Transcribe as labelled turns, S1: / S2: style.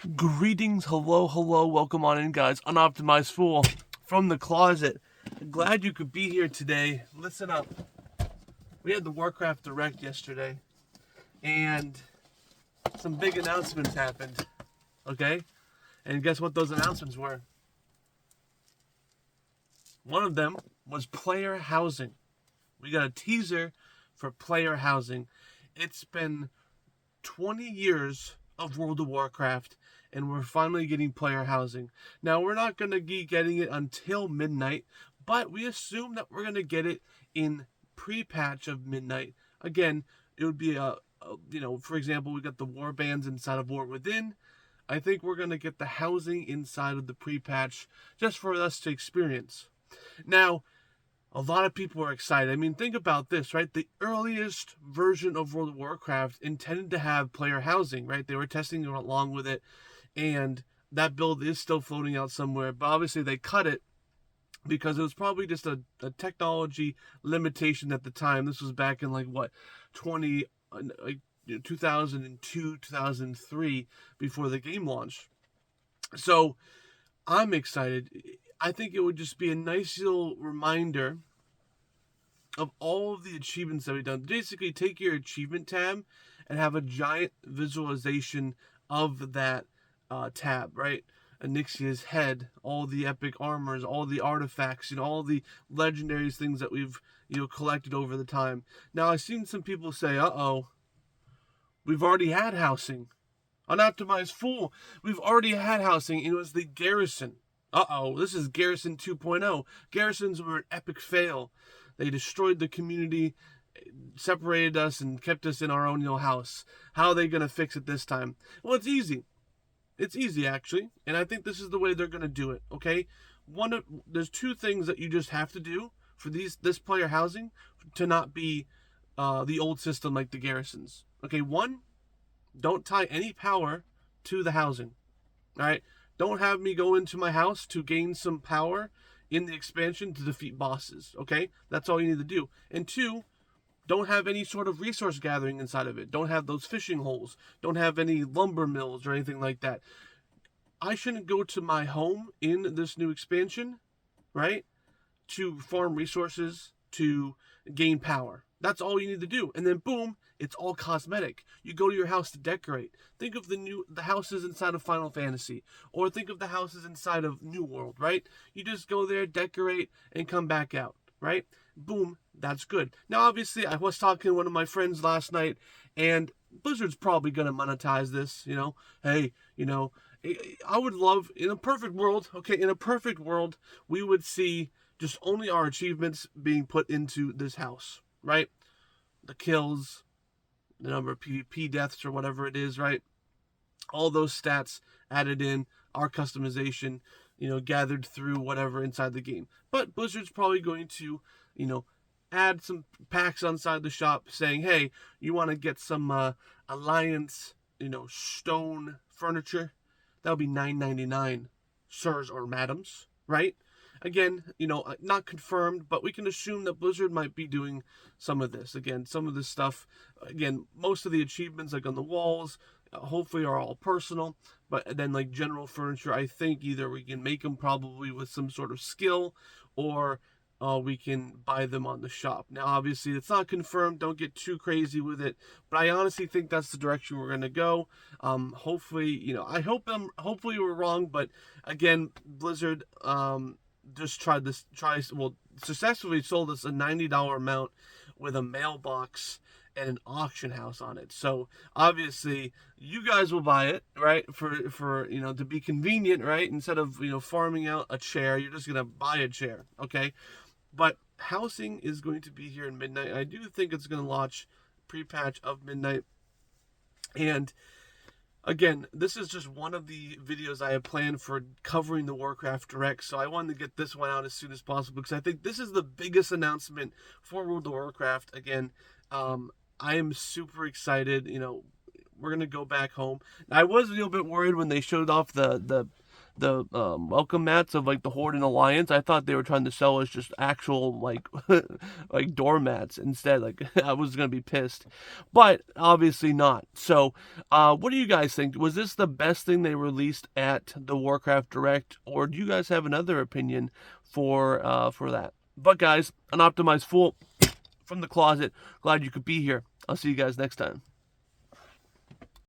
S1: Greetings, hello, welcome on in, guys. Unoptimized Fool from the closet. Glad you could be here today. Listen up. We had the Warcraft Direct yesterday, and some big announcements happened, okay? And guess what those announcements were? One of them was player housing. We got a teaser for player housing. It's been 20 years of World of Warcraft, and we're finally getting player housing. Now, we're not going to be getting it until midnight, but we assume that we're going to get it in pre-patch of midnight. Again, it would be for example, we got the war bands inside of War Within. I think we're going to get the housing inside of the pre-patch just for us to experience. Now, a lot of people are excited. I mean, think about this, right? The earliest version of World of Warcraft intended to have player housing, right? They were testing along with it, and that build is still floating out somewhere. But obviously, they cut it because it was probably just a technology limitation at the time. This was back in 2002, 2003, before the game launched. So I'm excited. I think it would just be a nice little reminder of all of the achievements that we've done. Basically, take your achievement tab and have a giant visualization of that tab, right? Anixia's head, all the epic armors, all the artifacts, all the legendary things that we've collected over the time. Now, I've seen some people say, "Uh-oh, we've already had housing." Unoptimized Fool, we've already had housing, and it was the Garrison. Uh-oh, this is Garrison 2.0. Garrisons were an epic fail. They destroyed the community, separated us, and kept us in our own house. How are they going to fix it this time? Well, it's easy. It's easy, actually, and I think this is the way they're going to do it, okay? There's two things that you just have to do for this player housing to not be the old system like the Garrisons. Okay, one, don't tie any power to the housing, all right? Don't have me go into my house to gain some power in the expansion to defeat bosses, okay? That's all you need to do. And two, don't have any sort of resource gathering inside of it. Don't have those fishing holes. Don't have any lumber mills or anything like that. I shouldn't go to my home in this new expansion, right, to farm resources, to gain power. That's all you need to do. And then boom, it's all cosmetic. You go to your house to decorate. Think of the houses inside of Final Fantasy, or think of the houses inside of New World, right? You just go there, decorate, and come back out, right? Boom, that's good. Now, obviously, I was talking to one of my friends last night, and Blizzard's probably going to monetize this, Hey, I would love, in a perfect world, we would see just only our achievements being put into this house, right? The kills, the number of PvP deaths or whatever it is, right? All those stats added in, our customization, gathered through whatever inside the game. But Blizzard's probably going to, add some packs inside the shop saying, hey, you want to get some Alliance, stone furniture? That'll be $9.99, sirs or madams, right? Again, not confirmed, but we can assume that Blizzard might be doing some of this. Again, some of this stuff, most of the achievements like on the walls, hopefully are all personal, but then like general furniture, I think either we can make them probably with some sort of skill, or we can buy them on the shop. Now, obviously, it's not confirmed. Don't get too crazy with it. But I honestly think that's the direction we're going to go. Hopefully, hopefully we're wrong. But again, Blizzard just successfully sold us a $90 mount with a mailbox and an auction house on it. So obviously you guys will buy it, right? For to be convenient, right? Instead of farming out a chair, you're just gonna buy a chair, okay? But housing is going to be here in midnight. I do think it's going to launch pre-patch of midnight. And again, this is just one of the videos I have planned for covering the Warcraft Direct. So I wanted to get this one out as soon as possible because I think this is the biggest announcement for World of Warcraft. Again, I am super excited. We're going to go back home. I was a little bit worried when they showed off the welcome mats of like the Horde and Alliance. I thought they were trying to sell us just actual like like doormats instead. Like I was gonna be pissed, but obviously not. So, what do you guys think? Was this the best thing they released at the Warcraft Direct, or do you guys have another opinion for that? But guys, an optimized fool from the closet. Glad you could be here. I'll see you guys next time.